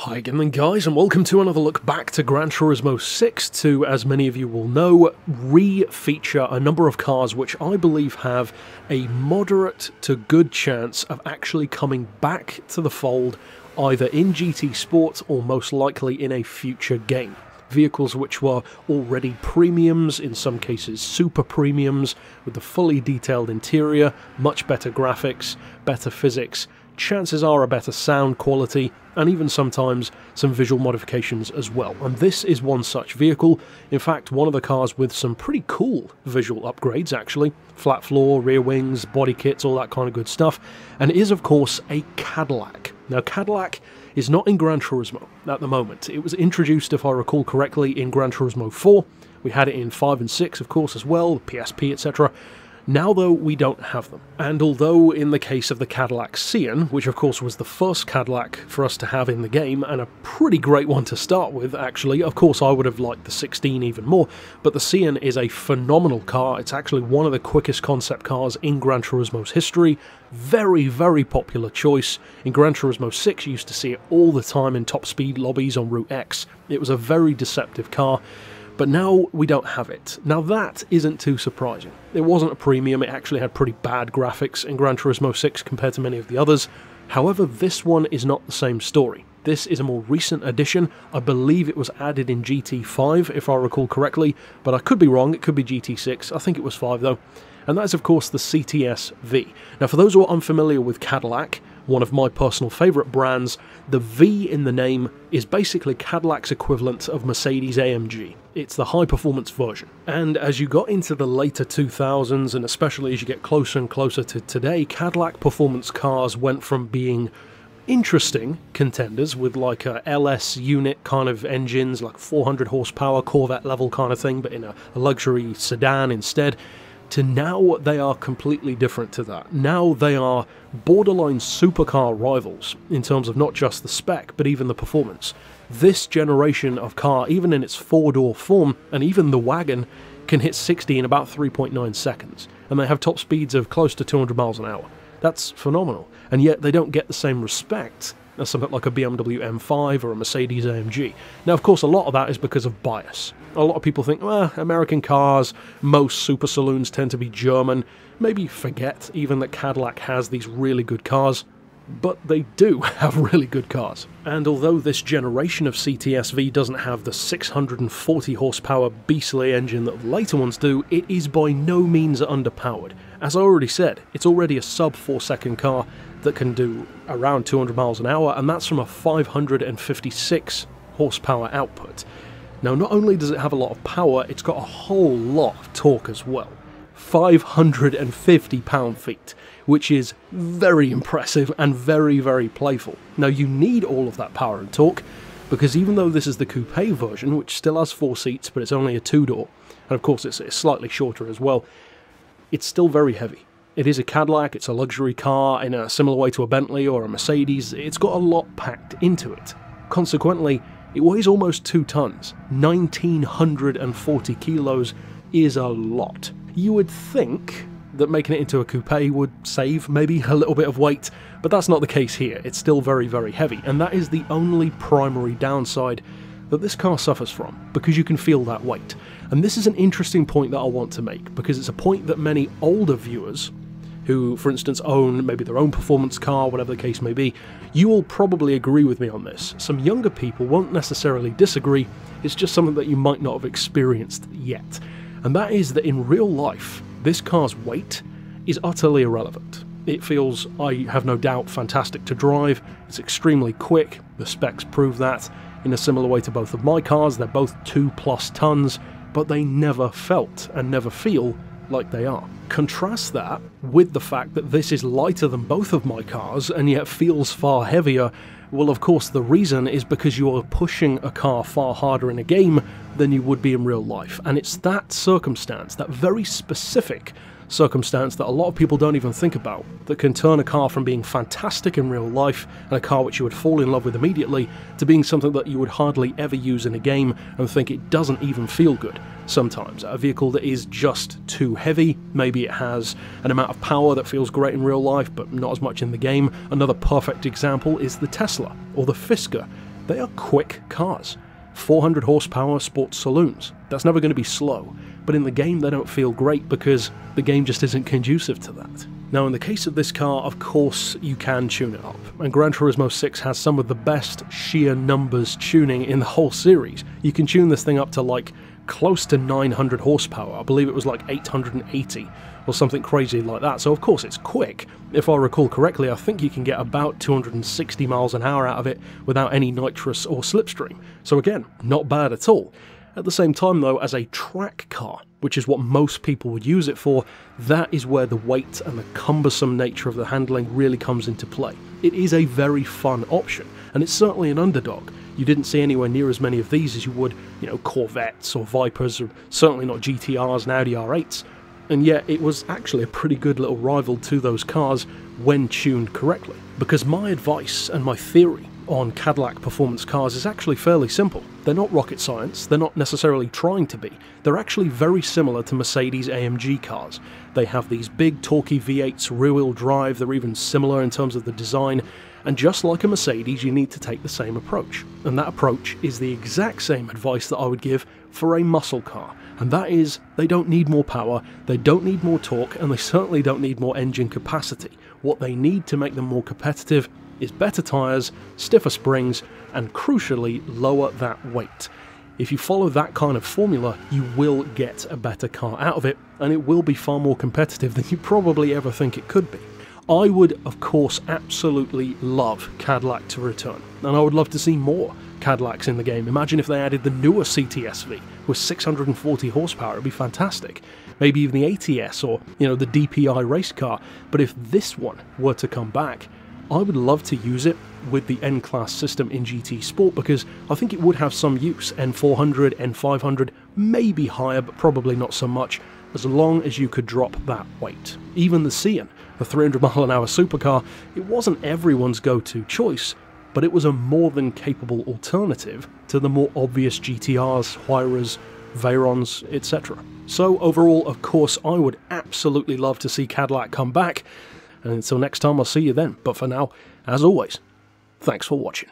Hi again then guys, and welcome to another look back to Gran Turismo 6 to, as many of you will know, re-feature a number of cars which I believe have a moderate to good chance of actually coming back to the fold either in GT Sport or most likely in a future game. Vehicles which were already premiums, in some cases super premiums, with the fully detailed interior, much better graphics, better physics, chances are a better sound quality, and even sometimes some visual modifications as well. And this is one such vehicle. In fact, one of the cars with some pretty cool visual upgrades actually. Flat floor, rear wings, body kits, all that kind of good stuff. And it is of course a Cadillac. Now Cadillac is not in Gran Turismo at the moment. It was introduced, if I recall correctly, in Gran Turismo 4. We had it in 5 and 6 of course as well, PSP, etc. Now though, we don't have them, and although in the case of the Cadillac Cien, which of course was the first Cadillac for us to have in the game, and a pretty great one to start with actually, of course I would have liked the 16 even more, but the Cien is a phenomenal car. It's actually one of the quickest concept cars in Gran Turismo's history, very, very popular choice. In Gran Turismo 6 you used to see it all the time in top speed lobbies on Route X. It was a very deceptive car. But now we don't have it. Now that isn't too surprising. It wasn't a premium, it actually had pretty bad graphics in Gran Turismo 6 compared to many of the others. However, this one is not the same story. This is a more recent addition. I believe it was added in GT5 if I recall correctly, but I could be wrong, it could be GT6, I think it was 5 though. And that is of course the CTSV. Now for those who are unfamiliar with Cadillac, one of my personal favourite brands, the V in the name is basically Cadillac's equivalent of Mercedes AMG. It's the high-performance version. And as you got into the later 2000s, and especially as you get closer and closer to today, Cadillac performance cars went from being interesting contenders with like a LS unit kind of engines, like 400 horsepower Corvette level kind of thing, but in a luxury sedan instead, to now they are completely different to that. Now they are borderline supercar rivals in terms of not just the spec, but even the performance. This generation of car, even in its four-door form, and even the Wagon, can hit 60 in about 3.9 seconds, and they have top speeds of close to 200 miles an hour. That's phenomenal, and yet they don't get the same respect as something like a BMW M5 or a Mercedes AMG. Now of course a lot of that is because of bias. A lot of people think, well, American cars, most super saloons tend to be German, maybe forget even that Cadillac has these really good cars, but they do have really good cars. And although this generation of CTSV doesn't have the 640 horsepower beastly engine that the later ones do, it is by no means underpowered. As I already said, it's already a sub 4 second car that can do around 200 miles an hour, and that's from a 556 horsepower output. Now not only does it have a lot of power, it's got a whole lot of torque as well. 550 pound-feet, which is very impressive and very, very playful. Now you need all of that power and torque, because even though this is the coupe version, which still has 4 seats, but it's only a 2-door, and of course it's slightly shorter as well, it's still very heavy. It is a Cadillac, it's a luxury car in a similar way to a Bentley or a Mercedes. It's got a lot packed into it. Consequently, it weighs almost 2 tons. 1,940 kilos is a lot. You would think that making it into a coupe would save maybe a little bit of weight, but that's not the case here. It's still very, very heavy, and that is the only primary downside that this car suffers from, because you can feel that weight. And this is an interesting point that I want to make, because it's a point that many older viewers who, for instance, own maybe their own performance car, whatever the case may be, you will probably agree with me on this. Some younger people won't necessarily disagree, it's just something that you might not have experienced yet. And that is that in real life, this car's weight is utterly irrelevant. It feels, I have no doubt, fantastic to drive, it's extremely quick, the specs prove that. In a similar way to both of my cars, they're both 2+ tons, but they never felt and never feel like they are. Contrast that with the fact that this is lighter than both of my cars and yet feels far heavier. Well, of course the reason is because you are pushing a car far harder in a game than you would be in real life, and it's that circumstance, that very specific circumstance that a lot of people don't even think about, that can turn a car from being fantastic in real life and a car which you would fall in love with immediately to being something that you would hardly ever use in a game and think it doesn't even feel good sometimes. A vehicle that is just too heavy, maybe it has an amount of power that feels great in real life but not as much in the game. Another perfect example is the Tesla or the Fisker. they are quick cars. 400 horsepower sports saloons. That's never going to be slow, but in the game they don't feel great because the game just isn't conducive to that. Now in the case of this car, of course you can tune it up, and Gran Turismo 6 has some of the best sheer numbers tuning in the whole series. You can tune this thing up to like close to 900 horsepower, I believe it was like 880 or something crazy like that, so of course it's quick. If I recall correctly, I think you can get about 260 miles an hour out of it without any nitrous or slipstream, so again, not bad at all. At the same time though, as a track car, which is what most people would use it for, that is where the weight and the cumbersome nature of the handling really comes into play. It is a very fun option, and it's certainly an underdog. You didn't see anywhere near as many of these as you would, you know, Corvettes or Vipers, or certainly not GTRs and Audi R8s, and yet it was actually a pretty good little rival to those cars when tuned correctly. Because my advice and my theory on Cadillac performance cars is actually fairly simple. They're not rocket science, they're not necessarily trying to be. They're actually very similar to Mercedes AMG cars. They have these big torquey V8s, rear-wheel drive, they're even similar in terms of the design, and just like a Mercedes, you need to take the same approach. And that approach is the exact same advice that I would give for a muscle car. And that is, they don't need more power, they don't need more torque, and they certainly don't need more engine capacity. What they need to make them more competitive is better tyres, stiffer springs, and crucially lower that weight. If you follow that kind of formula, you will get a better car out of it, and it will be far more competitive than you probably ever think it could be. I would, of course, absolutely love Cadillac to return, and I would love to see more Cadillacs in the game. Imagine if they added the newer CTSV with 640 horsepower, it'd be fantastic. Maybe even the ATS or, you know, the DPI race car, but if this one were to come back, I would love to use it with the N-Class system in GT Sport because I think it would have some use. N400, N500, maybe higher, but probably not so much, as long as you could drop that weight. Even the Cien, the 300-mile-an-hour supercar, it wasn't everyone's go-to choice, but it was a more than capable alternative to the more obvious GTRs, Huayras, Veyrons, etc. So overall, of course, I would absolutely love to see Cadillac come back, and until next time, I'll see you then. But for now, as always, thanks for watching.